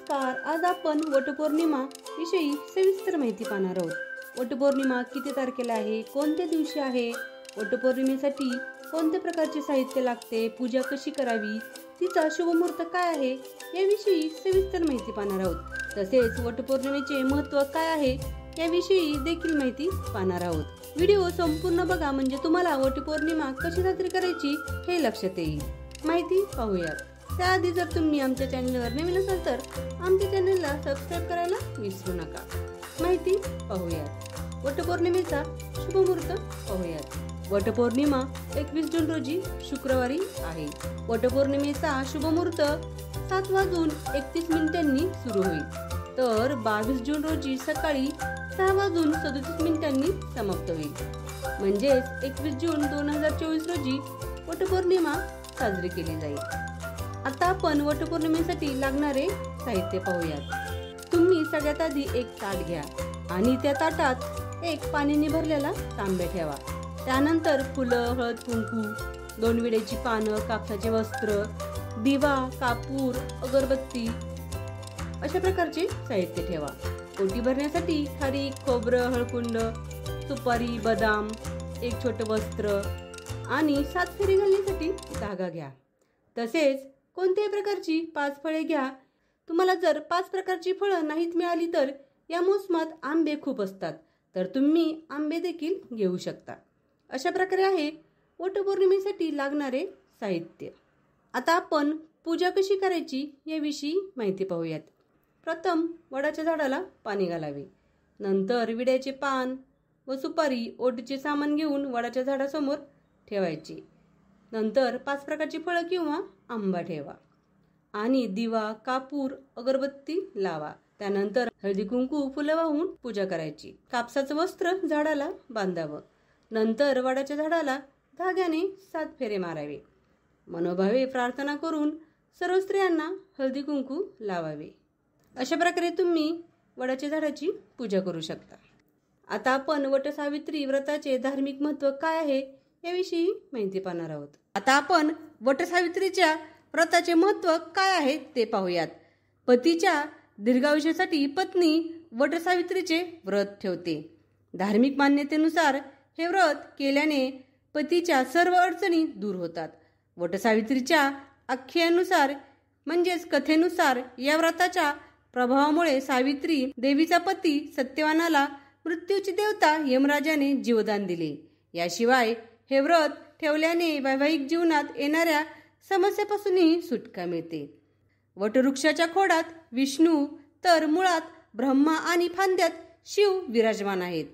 नमस्कार. आज आपण वटपौर्णिमा विषयी सविस्तर माहिती पाहणार आहोत. वटपौर्णिमा किती तारखेला आहे, कोणत्या दिवशी आहे, वटपौर्णिमेसाठी कोणत्या प्रकारचे साहित्य लागते, पूजा कशी करावी, तिचा शुभमुहूर्त काय आहे याविषयी सविस्तर माहिती पाहणार आहोत. तसेच वटपौर्णिमेचे महत्त्व काय आहे याविषयी देखील माहिती पाहणार आहोत. व्हिडिओ संपूर्ण बघा म्हणजे तुम्हाला वटपौर्णिमा कशी साजरी करायची हे लक्षात येईल. माहिती पाहूयात. त्याआधी जर तुम्ही आमच्या चॅनलवर नवीन असाल तर आमच्या चॅनलला सबस्क्राईब करायला विसरू नका. माहिती पाहूयात. वटपौर्णिमेचा शुभमुहूर्त पाहूयात. वटपौर्णिमा 21 जून रोजी शुक्रवारी आहे. वटपौर्णिमेचा शुभमुहूर्त 7:31 सुरू होईल, तर 22 जून रोजी सकाळी 6:37 समाप्त होईल. म्हणजेच 21 जून 2024 रोजी वटपौर्णिमा साजरी केली जाईल. आता आपण वटपौर्णिमेसाठी लागणारे साहित्य पाहूयात. तुम्ही सगळ्यात आधी एक ताट घ्या आणि त्या ताटात एक पाण्याने भरलेला तांब्या ठेवा. त्यानंतर फुलं, हळद, कुंकू, 2 विड्याची पानं, कापसाचे वस्त्र, दिवा, कापूर, अगरबत्ती अशा प्रकारचे साहित्य ठेवा. ओटी भरण्यासाठी खारीक, खोबरं, हळकुंड, सुपारी, बदाम, एक छोटं वस्त्र आणि 7 फेरी घालण्यासाठी धागा घ्या. तसेच कोणत्याही प्रकारची 5 फळे घ्या. तुम्हाला जर 5 प्रकारची फळं नाहीत मिळाली तर या मोसमात आंबे खूप असतात, तर तुम्ही आंबे देखील घेऊ शकता. अशा प्रकारे आहे वटपौर्णिमेसाठी लागणारे साहित्य. आता आपण पूजा कशी करायची याविषयी माहिती पाहूयात. प्रथम वडाच्या झाडाला पाणी घालावे. नंतर विड्याचे पान व सुपारी, ओटीचे सामान घेऊन वडाच्या झाडासमोर ठेवायचे. नंतर 5 प्रकारची फळं किंवा आंबा ठेवा आणि दिवा, कापूर, अगरबत्ती लावा. त्यानंतर हळदी, कुंकू, फुलं वाहून पूजा करायची. कापसाचं वस्त्र झाडाला बांधावं. नंतर वडाच्या झाडाला धाग्याने 7 फेरे मारावे. मनोभावे प्रार्थना करून सर्व स्त्रियांना हळदी कुंकू लावावे. अशा प्रकारे तुम्ही वडाच्या झाडाची पूजा करू शकता. आता आपण वटसावित्री व्रताचे धार्मिक महत्त्व काय आहे याविषयी माहिती पाहणार आहोत. आता आपण वटसावित्रीच्या व्रताचे महत्त्व काय आहे ते पाहूयात. पतीच्या दीर्घायुष्यासाठी पत्नी वटसावित्रीचे व्रत ठेवते. धार्मिक मान्यतेनुसार हे व्रत केल्याने पतीच्या सर्व अडचणी दूर होतात. वटसावित्रीच्या आख्यानुसार म्हणजेच कथेनुसार या व्रताच्या प्रभावामुळे सावित्री देवीचा पती सत्यवानाला मृत्यूची देवता यमराजाने जीवदान दिले. याशिवाय हे व्रत ठेवल्याने वैवाहिक जीवनात येणाऱ्या समस्यापासूनही सुटका मिळते. वटवृक्षाच्या खोडात विष्णू तर मुळात ब्रह्मा आणि फांद्यात शिव विराजमान आहेत.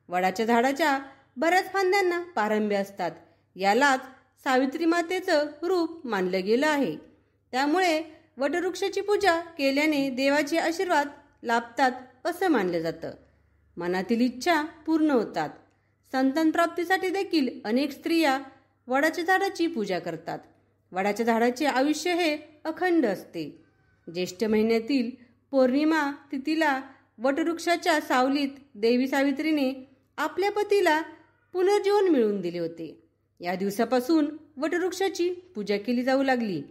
वडाच्या झाडाच्या बऱ्याच फांद्यांना पारंब्या असतात. यालाच सावित्री मातेचं रूप मानलं गेलं आहे. त्यामुळे वटवृक्षाची पूजा केल्याने देवाचे आशीर्वाद लाभतात असं मानलं जातं. मनातील इच्छा पूर्ण होतात. संतान प्राप्तीसाठी देखील अनेक स्त्रिया वडाच्या झाडाची पूजा करतात. वडाच्या झाडाचे आयुष्य हे अखंड असते. ज्येष्ठ महिन्यातील पौर्णिमा तिथीला वटवृक्षाच्या सावलीत देवी सावित्रीने आपल्या पतीला पुनर्जीवन मिळवून दिले होते. या दिवसापासून वटवृक्षाची पूजा केली जाऊ लागली.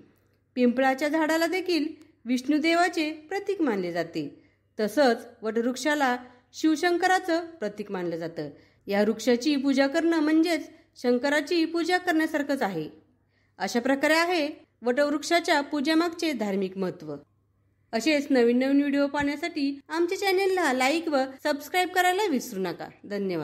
पिंपळाच्या झाडाला देखील विष्णुदेवाचे प्रतीक मानले जाते. तसंच वटवृक्षाला शिवशंकराचं प्रतीक मानलं जातं. या वृक्षाची पूजा करणं म्हणजेच शंकराची पूजा करण्यासारखंच आहे. अशा प्रकारे आहे वटवृक्षाच्या पूजेमागचे धार्मिक महत्त्व. असेच नवीन व्हिडिओ पाहण्यासाठी आमच्या चॅनेलला लाईक व सबस्क्राईब करायला विसरू नका. धन्यवाद.